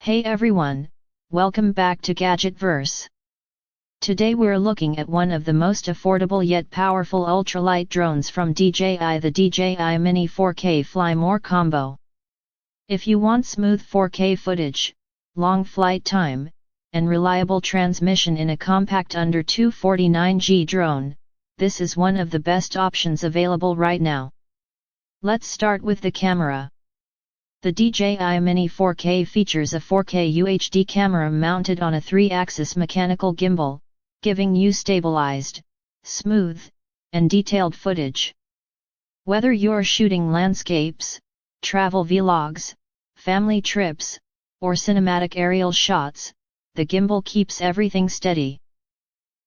Hey everyone, welcome back to Gadgetverse. Today we're looking at one of the most affordable yet powerful ultralight drones from DJI, the DJI Mini 4K Fly More Combo. If you want smooth 4K footage, long flight time, and reliable transmission in a compact under 249G drone, this is one of the best options available right now. Let's start with the camera. The DJI Mini 4K features a 4K UHD camera mounted on a 3-axis mechanical gimbal, giving you stabilized, smooth, and detailed footage. Whether you're shooting landscapes, travel vlogs, family trips, or cinematic aerial shots, the gimbal keeps everything steady.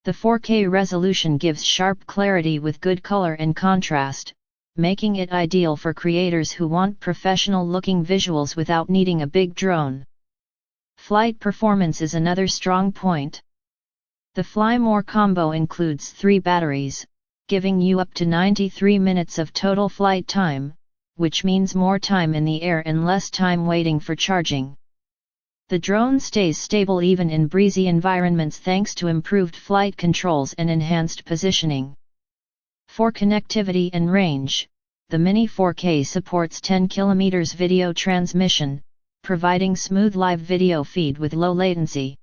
The 4K resolution gives sharp clarity with good color and contrast, making it ideal for creators who want professional-looking visuals without needing a big drone. Flight performance is another strong point. The Fly More combo includes 3 batteries, giving you up to 93 minutes of total flight time, which means more time in the air and less time waiting for charging. The drone stays stable even in breezy environments thanks to improved flight controls and enhanced positioning. For connectivity and range, the Mini 4K supports 10 km video transmission, providing smooth live video feed with low latency.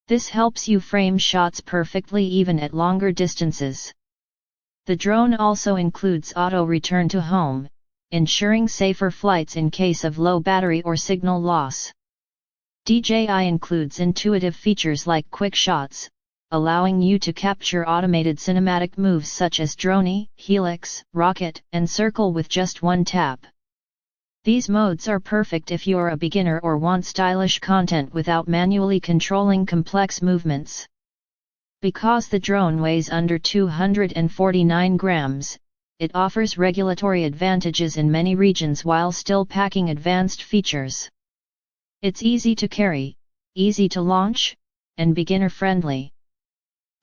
This helps you frame shots perfectly even at longer distances. The drone also includes auto return to home, ensuring safer flights in case of low battery or signal loss. DJI includes intuitive features like QuickShots, allowing you to capture automated cinematic moves such as drone, helix, rocket, and circle with just one tap. These modes are perfect if you're a beginner or want stylish content without manually controlling complex movements. Because the drone weighs under 249 grams, it offers regulatory advantages in many regions while still packing advanced features. It's easy to carry, easy to launch, and beginner-friendly.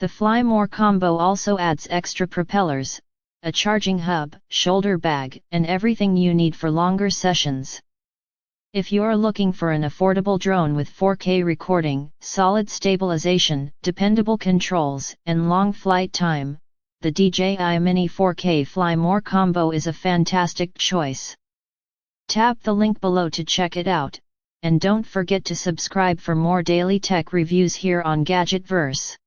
The Fly More combo also adds extra propellers, a charging hub, shoulder bag, and everything you need for longer sessions. If you're looking for an affordable drone with 4K recording, solid stabilization, dependable controls, and long flight time, the DJI Mini 4K Fly More combo is a fantastic choice. Tap the link below to check it out, and don't forget to subscribe for more daily tech reviews here on Gadgetverse.